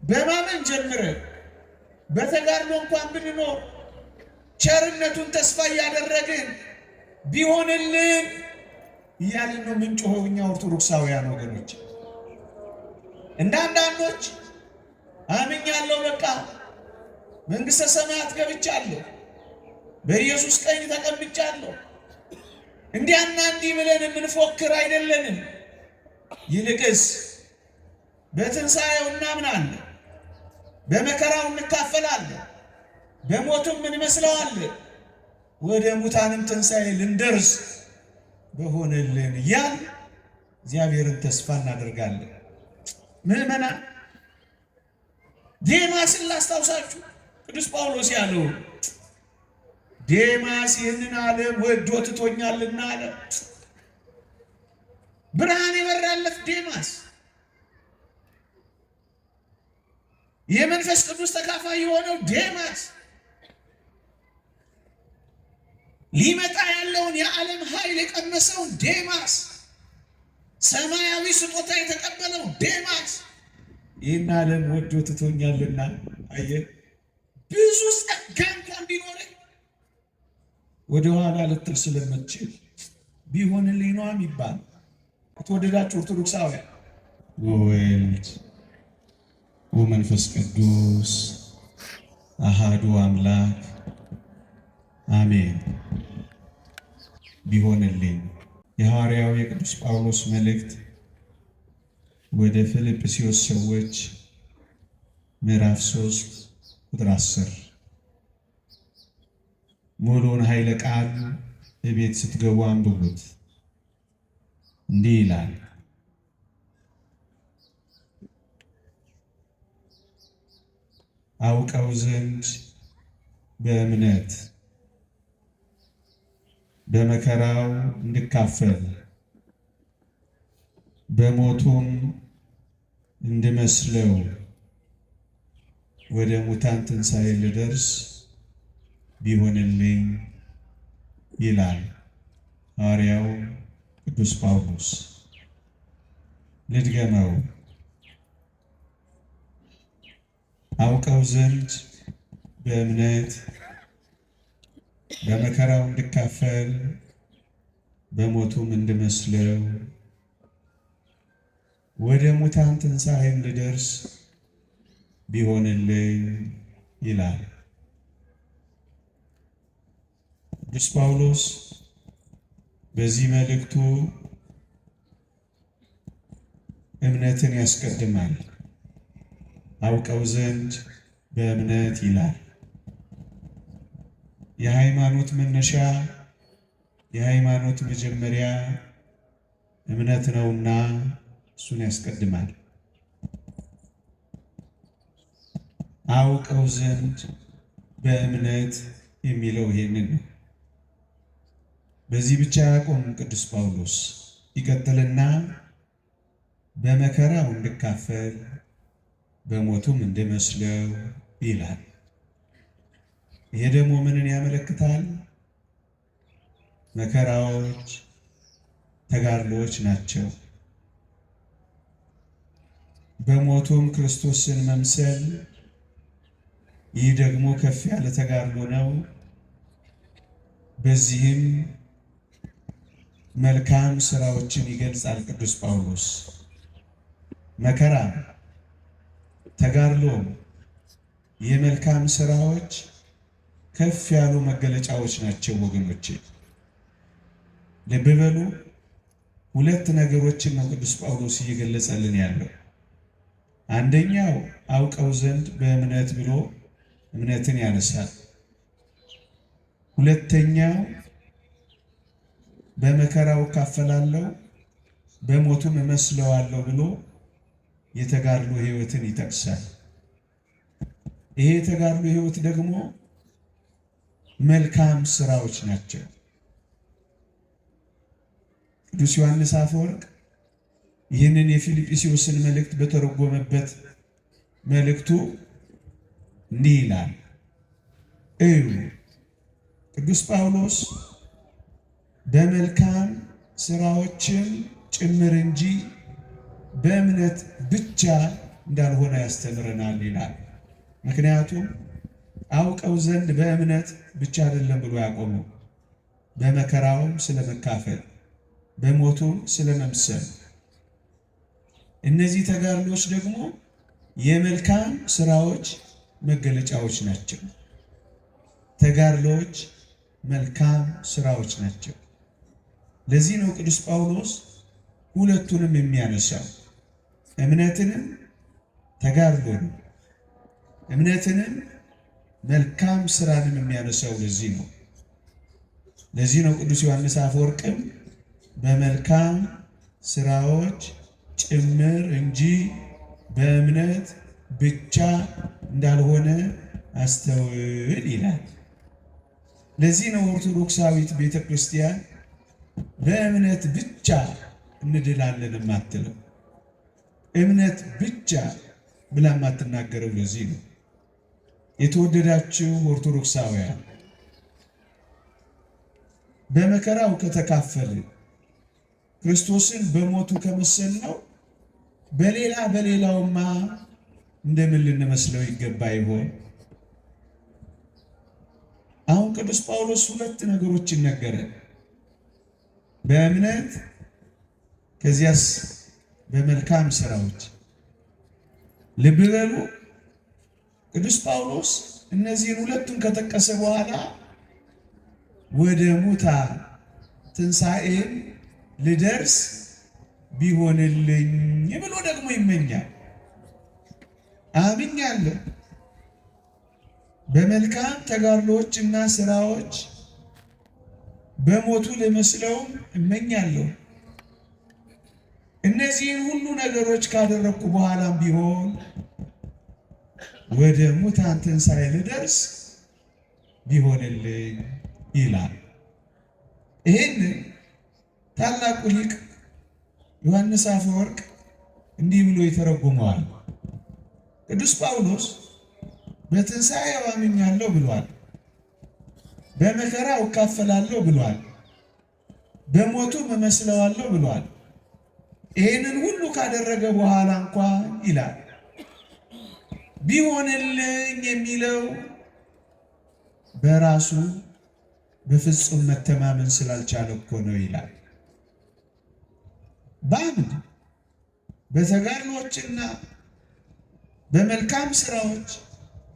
በማመን ጀምረን በተጋድሎ እንኳን ብንኖር ቸርነቱን ተስፋ እያደረግን ቢሆንልን እያልን ነው የምንጮኸው እኛ ኦርቶዶክሳውያን ወገኖች። እንደ አንዳንዶች አምኛለሁ፣ በቃ መንግሥተ ሰማያት ገብቻለሁ፣ በኢየሱስ ቀኝ ተቀምጫለሁ፣ እንዲያና እንዲህ ብለን የምንፎክር አይደለንም። ይልቅስ በትንሣኤው እናምናለን፣ በመከራው እንካፈላለን፣ በሞቱም እንመስለዋለን፣ ወደ ሙታንም ትንሣኤ ልንደርስ በሆነልን እያል እግዚአብሔርን ተስፋ እናደርጋለን። ምዕመናን ዴማስን ላስታውሳችሁ። ቅዱስ ጳውሎስ ያለው ዴማስ ይህንን ዓለም ወዶ ትቶኛልና አለ። ብርሃን የበራለት ዴማስ የመንፈስ ቅዱስ ተካፋይ የሆነው ዴማስ ሊመጣ ያለውን የዓለም ኃይል የቀመሰውን ዴማስ ሰማያዊ ስጦታ የተቀበለው ዴማስ ይህን ዓለም ወዶ ትቶኛልና አየህ፣ ብዙ ጸጋ እንኳን ቢኖረኝ ወደ ኋላ ልትል ስለምትችል ቢሆንልኝ ነው የሚባል። የተወደዳችሁ ኦርቶዶክሳውያን ወወልድ ወመንፈስ ቅዱስ አሃዱ አምላክ አሜን። ቢሆንልኝ የሐዋርያው የቅዱስ ጳውሎስ መልእክት ወደ ፊልጵስዩስ ሰዎች ምዕራፍ 3 ቁጥር 10 ሙሉውን ኃይለ ቃል በቤት ስትገቡ አንብቡት። እንዲህ ይላል፣ አውቀው ዘንድ በእምነት በመከራው እንድካፈል በሞቱም እንድመስለው ወደ ሙታን ትንሣኤ ልደርስ ቢሆንልኝ ይላል ሐዋርያው ቅዱስ ጳውሎስ። ልድገመው። አውቀው ዘንድ በእምነት በመከራው እንድካፈል በሞቱም እንድመስለው ወደ ሙታን ትንሣኤም ልደርስ ቢሆንልኝ ይላል ቅዱስ ጳውሎስ። በዚህ መልእክቱ እምነትን ያስቀድማል። አውቀው ዘንድ በእምነት ይላል። የሃይማኖት መነሻ የሃይማኖት መጀመሪያ እምነት ነውና እሱን ያስቀድማል። አውቀው ዘንድ በእምነት የሚለው ይሄንን ነው። በዚህ ብቻ ያቆም ቅዱስ ጳውሎስ ይቀጥልና በመከራው እንድካፈል በሞቱም እንድመስለው ይላል። ይሄ ደግሞ ምንን ያመለክታል? መከራዎች፣ ተጋድሎዎች ናቸው። በሞቱም ክርስቶስን መምሰል፣ ይህ ደግሞ ከፍ ያለ ተጋድሎ ነው። በዚህም መልካም ስራዎችን ይገልጻል ቅዱስ ጳውሎስ። መከራ፣ ተጋድሎ፣ የመልካም ስራዎች ከፍ ያሉ መገለጫዎች ናቸው ወገኖቼ። ልብ በሉ፣ ሁለት ነገሮችን ነው ቅዱስ ጳውሎስ እየገለጸልን ያለው። አንደኛው አውቀው ዘንድ በእምነት ብሎ እምነትን ያነሳል። ሁለተኛው በመከራው እካፈላለሁ በሞቱም እመስለዋለሁ ብሎ የተጋድሎ ሕይወትን ይጠቅሳል። ይሄ የተጋድሎ ሕይወት ደግሞ መልካም ስራዎች ናቸው። ቅዱስ ዮሐንስ አፈወርቅ ይህንን የፊልጵስዩስን መልእክት በተረጎመበት መልእክቱ እንዲህ ይላል፣ እዩ ቅዱስ ጳውሎስ በመልካም ስራዎችን ጭምር እንጂ በእምነት ብቻ እንዳልሆነ ያስተምረናል ይላል። ምክንያቱም አውቀው ዘንድ በእምነት ብቻ አይደለም ብሎ ያቆመው፣ በመከራውም ስለመካፈል በሞቱም ስለመምሰል። እነዚህ ተጋድሎች ደግሞ የመልካም ስራዎች መገለጫዎች ናቸው። ተጋድሎች መልካም ስራዎች ናቸው። ለዚህ ነው ቅዱስ ጳውሎስ ሁለቱንም የሚያነሳው፣ እምነትንም ተጋድሎንም፣ እምነትንም መልካም ስራንም የሚያነሳው ለዚህ ነው ቅዱስ ዮሐንስ አፈወርቅም በመልካም ስራዎች ጭምር እንጂ በእምነት ብቻ እንዳልሆነ አስተውል ይላል። ለዚህ ነው ኦርቶዶክሳዊት ቤተ ክርስቲያን በእምነት ብቻ እንድላለን የማትለው፣ እምነት ብቻ ብላ የማትናገረው ለዚህ ነው። የተወደዳችሁ ኦርቶዶክሳውያን በመከራው ከተካፈልን ክርስቶስን በሞቱ ከመሰልነው በሌላውማ እንደምን ልንመስለው ይገባ ይሆን? አሁን ቅዱስ ጳውሎስ ሁለት ነገሮችን ነገረን። በእምነት ከዚያስ በመልካም ስራዎች። ልብ በሉ፣ ቅዱስ ጳውሎስ እነዚህን ሁለቱን ከጠቀሰ በኋላ ወደ ሙታን ትንሣኤን ልደርስ ቢሆንልኝ ብሎ ደግሞ ይመኛል። አምኛለሁ፣ በመልካም ተጋድሎችና ስራዎች በሞቱ ልመስለውም እመኛለሁ። እነዚህን ሁሉ ነገሮች ካደረግኩ በኋላም ቢሆን ወደ ሙታን ትንሣኤ ልደርስ ቢሆንልኝ ይላል። ይህን ታላቁ ሊቅ ዮሐንስ አፈወርቅ እንዲህ ብሎ ይተረጉመዋል። ቅዱስ ጳውሎስ በትንሣኤው አምኛለሁ ብሏል፣ በመከራው እካፈላለሁ ብሏል፣ በሞቱም እመስለዋለሁ ብሏል። ይህንን ሁሉ ካደረገ በኋላ እንኳን ይላል ቢሆንልኝ የሚለው በራሱ በፍጹም መተማመን ስላልቻለ እኮ ነው ይላል። በአምድ በተጋድሎችና በመልካም ስራዎች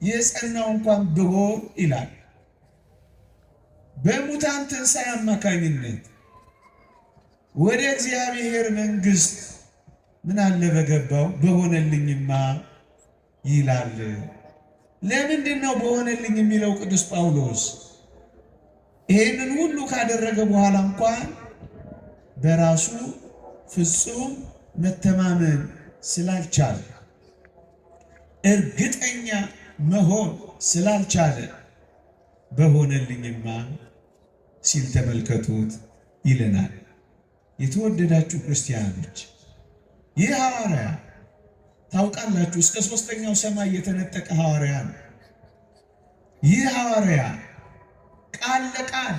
የጸናው እንኳን ብሆን ይላል በሙታን ትንሣኤ አማካኝነት ወደ እግዚአብሔር መንግሥት ምን አለ በገባው በሆነልኝማ ይላል። ለምንድን ነው በሆነልኝ የሚለው ቅዱስ ጳውሎስ? ይህንን ሁሉ ካደረገ በኋላ እንኳን በራሱ ፍጹም መተማመን ስላልቻለ፣ እርግጠኛ መሆን ስላልቻለ በሆነልኝማ ሲል ተመልከቱት ይለናል። የተወደዳችሁ ክርስቲያኖች ይህ ሐዋርያ ታውቃላችሁ፣ እስከ ሦስተኛው ሰማይ የተነጠቀ ሐዋርያ ነው። ይህ ሐዋርያ ቃል ለቃል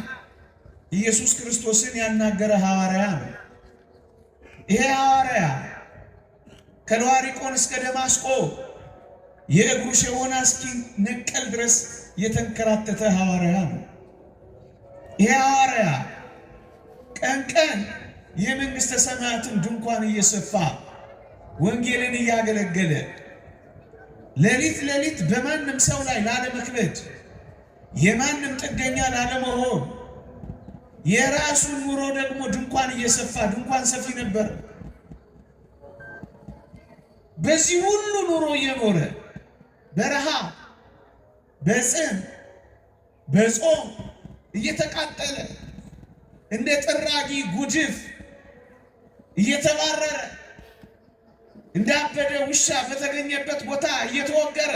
ኢየሱስ ክርስቶስን ያናገረ ሐዋርያ ነው። ይሄ ሐዋርያ ከለዋሪቆን እስከ ደማስቆ የእግሩ ሸሆና እስኪነቀል ድረስ የተንከራተተ ሐዋርያ ነው። ይሄ ሐዋርያ ቀን ቀን የመንግሥተ ሰማያትን ድንኳን እየሰፋ ወንጌልን እያገለገለ ሌሊት ሌሊት በማንም ሰው ላይ ላለመክበድ፣ የማንም ጥገኛ ላለመሆን፣ የራሱን ኑሮ ደግሞ ድንኳን እየሰፋ ድንኳን ሰፊ ነበር። በዚህ ሁሉ ኑሮ እየኖረ በረሃ በጽም በጾም እየተቃጠለ እንደ ጥራጊ ጉድፍ እየተባረረ እንዳበደ ውሻ በተገኘበት ቦታ እየተወገረ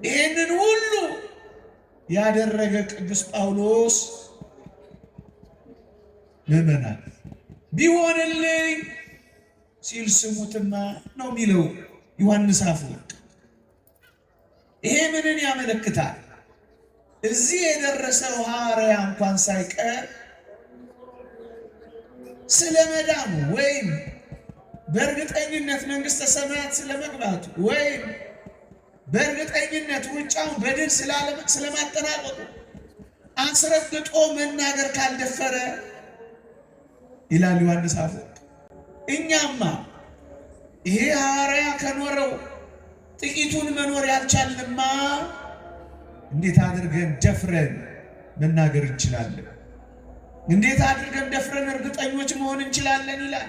ይህንን ሁሉ ያደረገ ቅዱስ ጳውሎስ ምዕመናን ቢሆንልኝ ሲል ስሙትማ ነው የሚለው ዮሐንስ አፈወርቅ። ይሄ ምንን ያመለክታል? እዚህ የደረሰው ሐዋርያ እንኳን ሳይቀር ስለ መዳኑ ወይም በእርግጠኝነት መንግሥተ ሰማያት ስለመግባቱ ወይም በእርግጠኝነት ሩጫውን በድል ስለማጠናቀቁ አስረግጦ መናገር ካልደፈረ ይላል ዮሐንስ አፈወርቅ፣ እኛማ ይሄ ሐዋርያ ከኖረው ጥቂቱን መኖር ያልቻልንማ እንዴት አድርገን ደፍረን መናገር እንችላለን? እንዴት አድርገን ደፍረን እርግጠኞች መሆን እንችላለን? ይላል።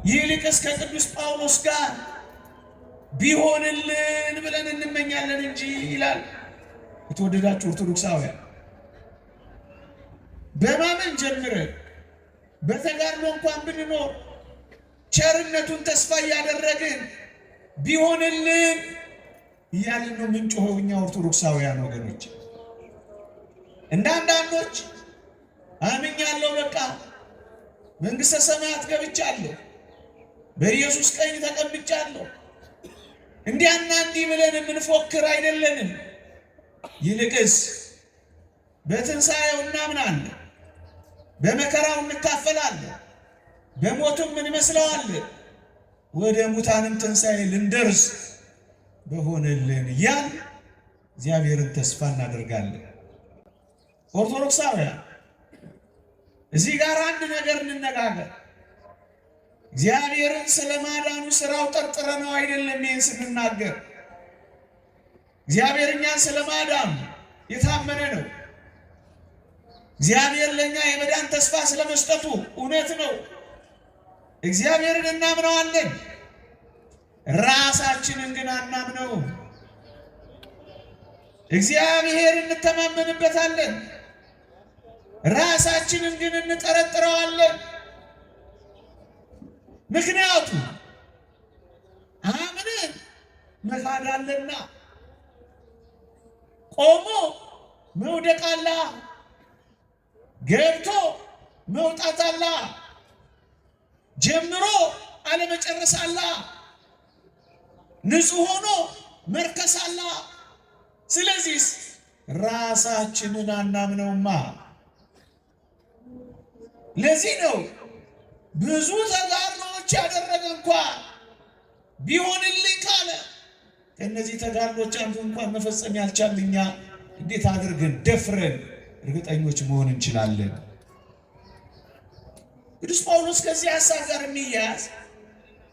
ይልቅስ ከቅዱስ ጳውሎስ ጋር ቢሆንልን ብለን እንመኛለን እንጂ ይላል። የተወደዳችሁ ኦርቶዶክሳውያን በማመን ጀምረን በተጋድሎ እንኳን ብንኖር ቸርነቱን ተስፋ እያደረግን ቢሆንልን እያልን ነው የምንጮኸው እኛ ኦርቶዶክሳውያን ወገኖች። እንደ አንዳንዶች አምኛለሁ፣ በቃ መንግሥተ ሰማያት ገብቻለሁ፣ በኢየሱስ ቀኝ ተቀምጫለሁ፣ እንዲያና እንዲህ ብለን የምንፎክር አይደለንም። ይልቅስ በትንሣኤው እናምናለን፣ በመከራው እንካፈላለን፣ በሞቱም እንመስለዋለን፣ ወደ ሙታንም ትንሣኤ ልንደርስ በሆነልን እያል እግዚአብሔርን ተስፋ እናደርጋለን። ኦርቶዶክሳውያን እዚህ ጋር አንድ ነገር እንነጋገር። እግዚአብሔርን ስለማዳኑ ስራው ጠርጥረ ነው አይደለም። ይህን ስንናገር እግዚአብሔር እኛን ስለማዳኑ የታመነ ነው። እግዚአብሔር ለእኛ የመዳን ተስፋ ስለመስጠቱ እውነት ነው። እግዚአብሔርን እናምነዋለን፣ ራሳችንን ግን አናምነውም። እግዚአብሔር እንተማመንበታለን፣ ራሳችንን ግን እንጠረጥረዋለን። ምክንያቱም አምነን መካድ አለና። ቆሞ መውደቅ አለ፣ ገብቶ መውጣት አለ፣ ጀምሮ አለመጨረስ አለ፣ ንጹሕ ሆኖ መርከስ አለ። ስለዚህ ራሳችንን አናምነውማ። ለዚህ ነው ብዙ ተጋድሎች ያደረገ እንኳን ቢሆንልኝ ካለ ከእነዚህ ተጋድሎች አንዱ እንኳን መፈጸም ያልቻልኛ እንዴት አድርገን ደፍረን እርግጠኞች መሆን እንችላለን? ቅዱስ ጳውሎስ ከዚህ ሐሳብ ጋር የሚያያዝ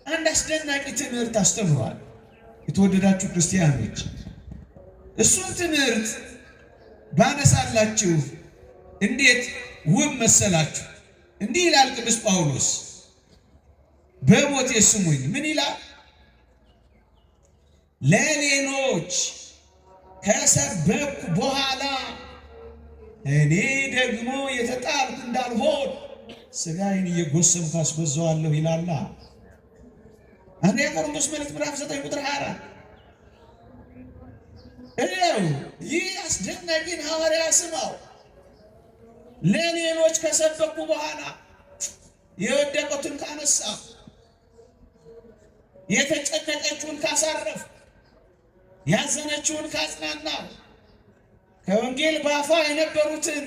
አንድ አስደናቂ ትምህርት አስተምሯል። የተወደዳችሁ ክርስቲያኖች እሱን ትምህርት ባነሳላችሁ እንዴት ውብ መሰላችሁ! እንዲህ ይላል ቅዱስ ጳውሎስ፣ በሞቴ ስሙኝ። ምን ይላል? ለሌሎች ከሰበኩ በኋላ እኔ ደግሞ የተጣልኩ እንዳልሆን ሥጋዬን እየጎሰምኩ አስበዛዋለሁ ይላል። አንደኛ ቆሮንቶስ መልእክት ምዕራፍ 9 ቁጥር 24። ይህ አስደናቂን ሐዋርያ ስማው። ለሌሎች ከሰበኩ በኋላ የወደቁትን ካነሳ፣ የተጨነቀችውን ካሳረፍ፣ ያዘነችውን ካጽናና፣ ከወንጌል ባፋ የነበሩትን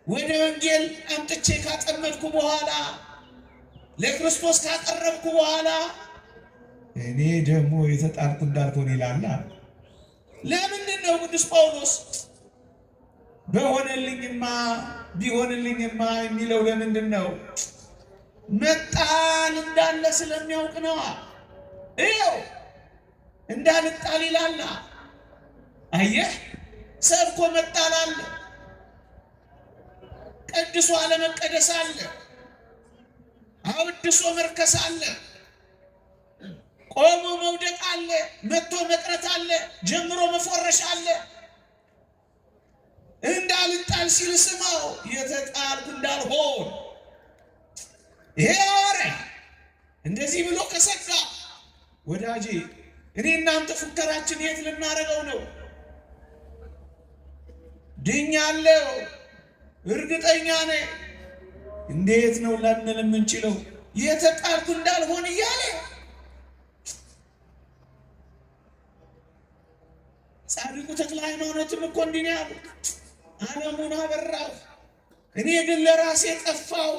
ወደ ወንጌል አምጥቼ ካጠመድኩ በኋላ፣ ለክርስቶስ ካቀረብኩ በኋላ እኔ ደግሞ የተጣልኩ እንዳልሆን ይላል። ለምንድን ነው ቅዱስ ጳውሎስ በሆነልኝማ ቢሆንልኝማ የሚለው? ለምንድን ነው? መጣል እንዳለ ስለሚያውቅ ነዋ። ይኸው እንዳልጣል ይላል። አየህ፣ ሰብኮ መጣል አለ፣ ቀድሶ አለመቀደስ አለ፣ አውድሶ መርከስ አለ፣ ቆሞ መውደቅ አለ፣ መጥቶ መቅረት አለ፣ ጀምሮ መፎረሽ አለ። እንዳልጣል ሲል ስማው፣ የተጣልኩ እንዳልሆን። ይሄ ሐዋርያ እንደዚህ ብሎ ከሰጋ፣ ወዳጄ እኔ እናንተ ፉከራችን የት ልናደርገው ነው? ድኛለሁ፣ እርግጠኛ ነኝ። እንዴት ነው ላንል የምንችለው? የተጣልኩ እንዳልሆን እያለ ጻድቁ ተክለ ሃይማኖትም እኮ እንዲህ ነው ያሉት፣ ዓለሙን አበራሁ እኔ ግን ለራሴ ጠፋሁ።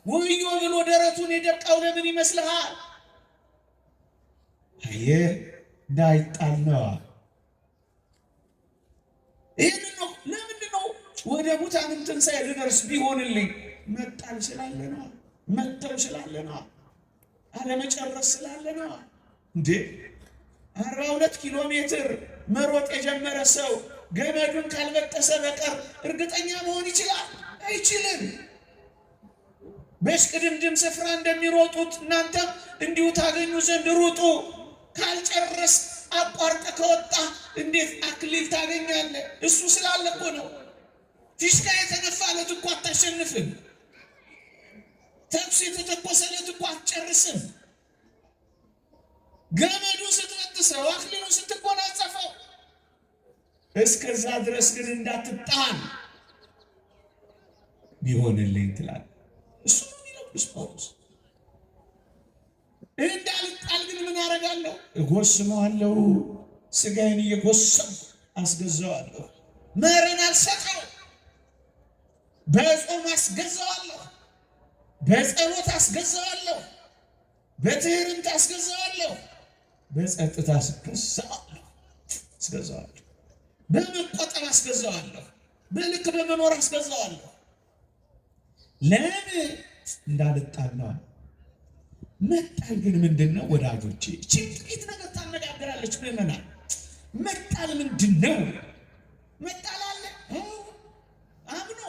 ወዮ ብሎ ደረቱን የደቃው ለምን ይመስልሃል? አየህ እንዳይጣል ነዋ። ይህንን ነው። ለምንድን ነው ወደ ሙታንም ትንሣኤ ልደርስ ቢሆንልኝ? መጣል ስላለ ነዋ። መተው ስላለ ነዋ። አለመጨረስ ስላለ ነዋ። እንዴ 42 ኪሎ ሜትር መሮጥ የጀመረ ሰው ገመዱን ካልበጠሰ በቀር እርግጠኛ መሆን ይችላል? አይችልም። በሽቅድምድም ስፍራ እንደሚሮጡት እናንተም እንዲሁ ታገኙ ዘንድ ሩጡ። ካልጨረስ አቋርጠ ከወጣ እንዴት አክሊል ታገኛለህ? እሱ ስላለ እኮ ነው። ፊሽካ የተነፋለት እኮ አታሸንፍም። ተኩስ የተተኮሰለት እኮ አትጨርስም። ገመዱን ስትበጥሰው፣ አክሊሉን ስትጎናጸፈው፣ እስከዛ ድረስ ግን እንዳትጣል ቢሆንልኝ ትላለህ። እሱ ነው የሚለው ቅዱስ ጳውሎስ። እንዳልጣል ግን ምን አደርጋለሁ? እጎስመዋለሁ። ሥጋዬን እየጎሰምኩ አስገዛዋለሁ። መረን አልሰጠው። በጾም አስገዛዋለሁ። በጸሎት አስገዛዋለሁ። በትህርምት አስገዛዋለሁ። በጸጥታ አስገዛዋለሁ። በመቆጠብ አስገዛዋለሁ። በልክ በመኖር አስገዛዋለሁ። ለምን? እንዳልጣል ነው። መጣል ግን ምንድን ነው ወዳጆቼ? እቺ ጥቂት ነገር ታነጋግራለች ምዕመናን። መጣል ምንድን ነው? መጣል አለ አምኖ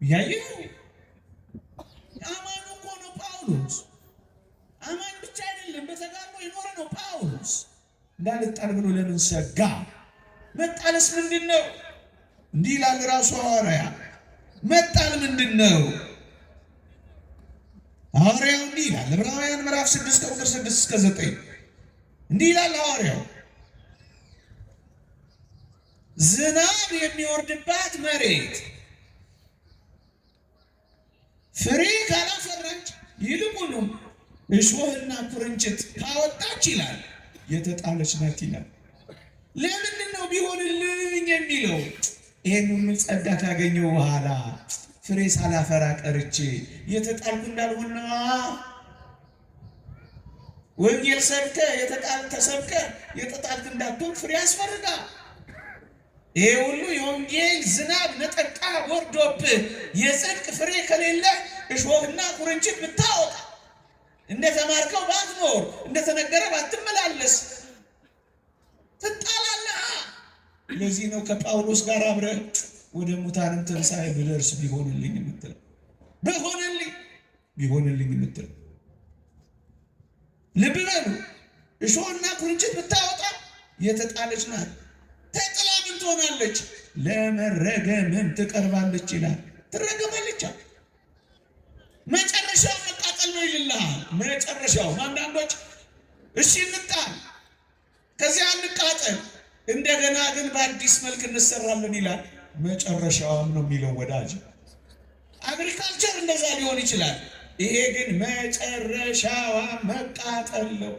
ያየው አማኑ እኮ ነው ጳውሎስ። አማን ብቻ አይደለም፣ በተጋድሎ የኖረ ነው ጳውሎስ። እንዳልጣል ብሎ ለምን ሰጋ? መጣልስ ምንድን ነው? እንዲህ ይላል ራሱ ሐዋርያ። መጣል ምንድን ነው? ሐዋርያው እንዲህ ይላል ዕብራውያን ምዕራፍ 6 ቁጥር 6 እስከ 9 እንዲህ ይላል ሐዋርያው፣ ዝናብ የሚወርድባት መሬት ፍሬ ካላፈራች ይልቁንም እሾህና ኩርንችት ካወጣች ይላል የተጣለች ናት ይላል። ለምንድን ነው ቢሆንልኝ የሚለው? ይሄን ሁሉ ጸጋ ካገኘው በኋላ ፍሬ ሳላፈራ ቀርቼ የተጣልኩ እንዳልሆን ነዋ። ወንጌል ሰብከ ተሰብከ የተጣልክ እንዳትሆን ፍሬ ያስፈልጋል። ይሄ ሁሉ የወንጌል ዝናብ ነጠቃ ወርዶብህ የጽድቅ ፍሬ ከሌለ እሾህና ኩርንችት ብታወጣ፣ እንደተማርከው ባትኖር፣ እንደተነገረ ባትመላለስ ትጣላለህ። ለዚህ ነው ከጳውሎስ ጋር አብረህ ወደ ሙታንም ትንሣኤ ብደርስ ቢሆንልኝ የምትለው። ቢሆንልኝ የምትለው ልብ በሉ። እሾህና ኩርንችት ብታወጣ የተጣለች ናት። ተጥላ ምን ትሆናለች? ለመረገምም ትቀርባለች ይላል። ትረገማለች። መጨረሻው መቃጠል ነው ይልልሃል። መጨረሻው አንዳንዶች እሺ እንጣል፣ ከዚያ እንቃጠል፣ እንደገና ግን በአዲስ መልክ እንሰራለን ይላል። መጨረሻውም ነው የሚለው ወዳጅ። አግሪካልቸር እንደዛ ሊሆን ይችላል። ይሄ ግን መጨረሻዋ መቃጠል ነው፣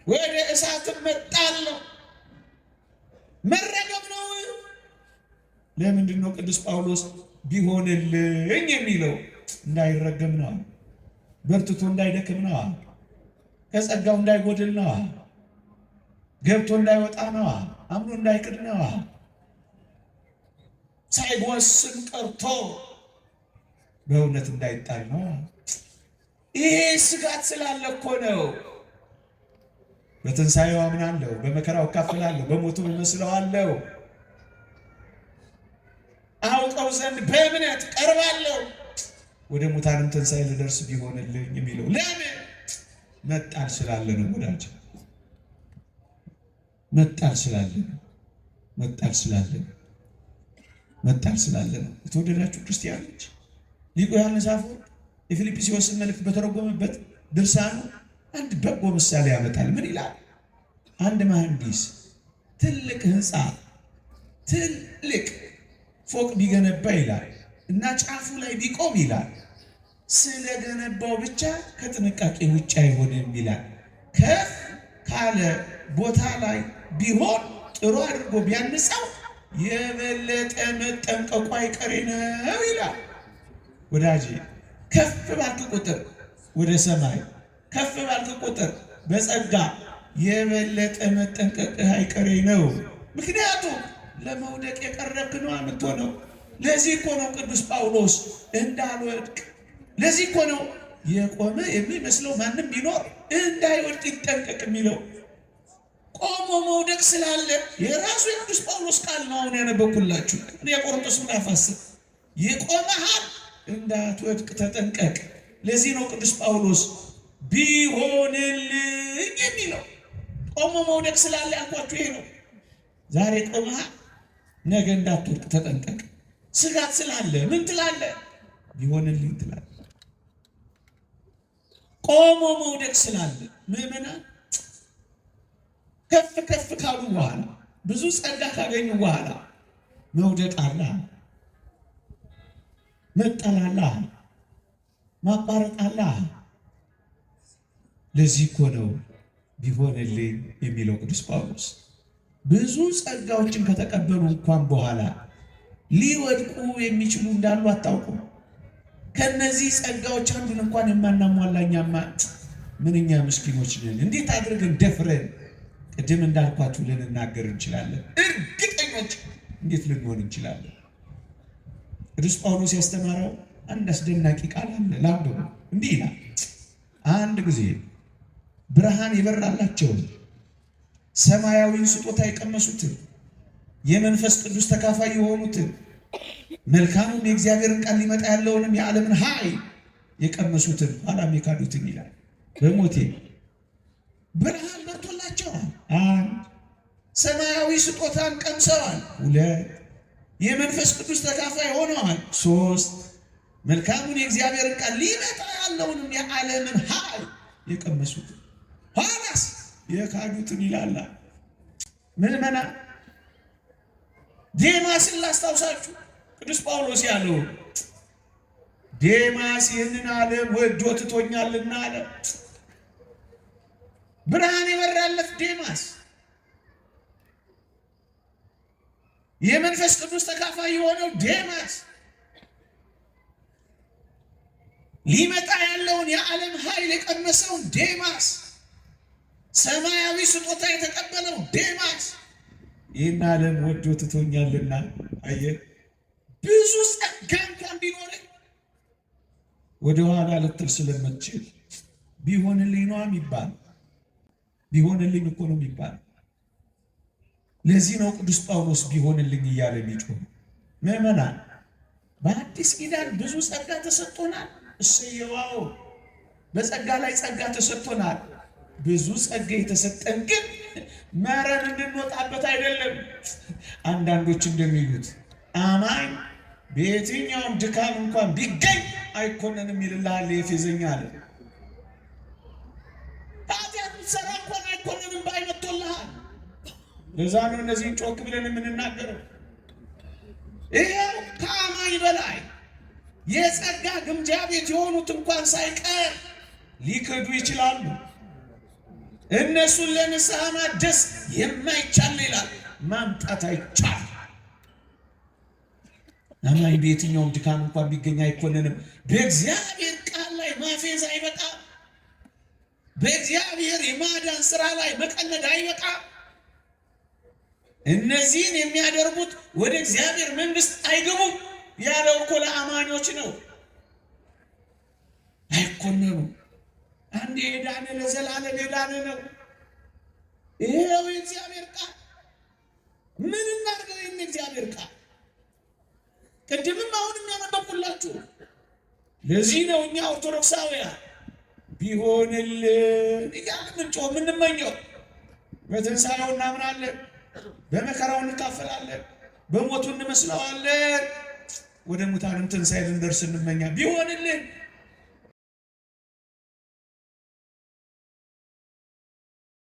ወደ እሳትም መጣል ነው፣ መረገም ነው። ለምንድን ነው ቅዱስ ጳውሎስ ቢሆንልኝ የሚለው? እንዳይረገም ነው፣ በርትቶ እንዳይደክም ነው፣ ከጸጋው እንዳይጎድል ነው፣ ገብቶ እንዳይወጣ ነው፣ አምኖ እንዳይክድ ነው፣ ሳይወስን ቀርቶ በእውነት እንዳይጣል ነው። ይሄ ስጋት ስላለ እኮ ነው። በትንሣኤው አምናለሁ፣ በመከራው እካፈላለሁ፣ በሞቱ እመስለዋለሁ፣ አውቀው ዘንድ በእምነት ቀርባለሁ፣ ወደ ሙታንም ትንሣኤ ልደርስ ቢሆንልኝ የሚለው ለምን? መጣል ስላለ ነው ወዳጅ። መጣል ስላለ ነው። የተወደዳችሁ ክርስቲያኖች፣ ሊቁ ዮሐንስ አፈወርቅ የፊልጵስዩስን መልእክት በተረጎመበት ድርሳኑ አንድ በጎ ምሳሌ ያመጣል። ምን ይላል? አንድ መሐንዲስ ትልቅ ህንፃ፣ ትልቅ ፎቅ ቢገነባ ይላል እና ጫፉ ላይ ቢቆም ይላል ስለገነባው ብቻ ከጥንቃቄ ውጭ አይሆንም ይላል። ከፍ ካለ ቦታ ላይ ቢሆን ጥሩ አድርጎ ቢያንጻው የበለጠ መጠንቀቁ አይቀሬ ነው ይላል። ወዳጄ ከፍ ባልክ ቁጥር ወደ ሰማይ ከፍ ባልክ ቁጥር በጸጋ የበለጠ መጠንቀቅህ አይቀሬ ነው። ምክንያቱም ለመውደቅ የቀረብክ ነው የምትሆነው። ለዚህ እኮ ነው ቅዱስ ጳውሎስ እንዳልወድቅ፣ ለዚህ እኮ ነው የቆመ የሚመስለው ማንም ቢኖር እንዳይወድቅ ይጠንቀቅ የሚለው። ቆሞ መውደቅ ስላለ የራሱ የቅዱስ ጳውሎስ ቃል ነው አሁን ያነበብኩላችሁ። እኔ የቆሮንቶስ ምዕራፍ 10 የቆመሃል እንዳትወድቅ ተጠንቀቅ። ለዚህ ነው ቅዱስ ጳውሎስ ቢሆንልኝ የሚለው። ቆሞ መውደቅ ስላለ ያልኳችሁ ይሄ ነው። ዛሬ ቆመሃል፣ ነገ እንዳትወድቅ ተጠንቀቅ። ስጋት ስላለ ምን ትላለህ? ቢሆንልኝ ትላለህ። ቆሞ መውደቅ ስላለ ምዕመናን ከፍ ከፍ ካሉ በኋላ ብዙ ጸጋ ካገኙ በኋላ መውደቅ አለ፣ መጣል አለ፣ ማቋረጥ አለ። ለዚህ እኮ ነው ቢሆንልኝ የሚለው ቅዱስ ጳውሎስ። ብዙ ጸጋዎችን ከተቀበሉ እንኳን በኋላ ሊወድቁ የሚችሉ እንዳሉ አታውቁም? ከነዚህ ጸጋዎች አንዱን እንኳን የማናሟላኛማ ምንኛ ምስኪኖች ነን! እንዴት አድርገን ደፍረን ቅድም እንዳልኳችሁ ልንናገር እንችላለን? እርግጠኞች እንዴት ልንሆን እንችላለን? ቅዱስ ጳውሎስ ያስተማረው አንድ አስደናቂ ቃል አለ። ላንብቡ። እንዲህ ይላል፣ አንድ ጊዜ ብርሃን የበራላቸውን ሰማያዊን ስጦታ የቀመሱትን የመንፈስ ቅዱስ ተካፋይ የሆኑትን መልካሙም የእግዚአብሔርን ቃል ሊመጣ ያለውንም የዓለምን ኃይል የቀመሱትን ኋላም የካዱትን ይላል። በሞቴ ብርሃን በርቶላቸዋል። አንድ ሰማያዊ ስጦታን ቀምሰዋል። ሁለት የመንፈስ ቅዱስ ተካፋይ ሆነዋል። ሶስት መልካሙን የእግዚአብሔርን ቃል ሊመጣ ያለውንም የዓለምን ኃይል የቀመሱትን ኋላስ የካዱትን ይላል። ምዕመና ዴማስን ላስታውሳችሁ። ቅዱስ ጳውሎስ ያለው ዴማስ ይህንን ዓለም ወዶ ትቶኛልና አለ። ብርሃን የበራለት ዴማስ የመንፈስ ቅዱስ ተካፋይ የሆነው ዴማስ ሊመጣ ያለውን የዓለም ኃይል የቀመሰውን ዴማስ ሰማያዊ ስጦታ የተቀበለው ዴማስ ይህን ዓለም ወዶ ትቶኛልና። አየህ፣ ብዙ ጸጋ እንኳን ቢኖርህ ወደ ኋላ ልትል ስለምትችል ቢሆንልኝ ነው የሚባል። ቢሆንልኝ እኮ ነው የሚባል። ለዚህ ነው ቅዱስ ጳውሎስ ቢሆንልኝ እያለ የሚጮህ። ምዕመናን በአዲስ ኪዳን ብዙ ጸጋ ተሰጥቶናል። እሰየዋው፣ በጸጋ ላይ ጸጋ ተሰጥቶናል። ብዙ ጸጋ የተሰጠን ግን መረን እንድንወጣበት አይደለም። አንዳንዶች እንደሚሉት አማኝ በየትኛውም ድካም እንኳን ቢገኝ አይኮነንም ይልልሃል የኤፌዘኛ አለ። ኃጢአት ብትሰራ እንኳን አይኮነንም ባይመቶልሃል። ለዛ ነው እነዚህን ጮክ ብለን የምንናገረው። ይኸው ከአማኝ በላይ የጸጋ ግምጃ ቤት የሆኑት እንኳን ሳይቀር ሊክዱ ይችላሉ። እነሱን ለንስሐ ማደስ የማይቻል ይላል፣ ማምጣት አይቻል። አማኝ በየትኛውም ድካም እንኳን ቢገኝ አይኮነንም። በእግዚአብሔር ቃል ላይ ማፌዝ አይበቃ። በእግዚአብሔር የማዳን ስራ ላይ መቀለድ አይበቃ። እነዚህን የሚያደርጉት ወደ እግዚአብሔር መንግስት አይገቡም ያለው እኮ ለአማኞች ነው። አይኮነኑም። አንድ የዳነ ለዘላለም የዳነ ነው። ይሄው የእግዚአብሔር ቃል። ምን እናድርገው? ይህን የእግዚአብሔር ቃል ቅድምም አሁንም ያነበብኩላችሁ። ለዚህ ነው እኛ ኦርቶዶክሳውያን ቢሆንልን እያልን ምንጮህ የምንመኘው። በትንሣኤው እናምናለን፣ በመከራው እንካፈላለን፣ በሞቱ እንመስለዋለን። ወደ ሙታንም ትንሣኤ ልንደርስ እንመኛ ቢሆንልን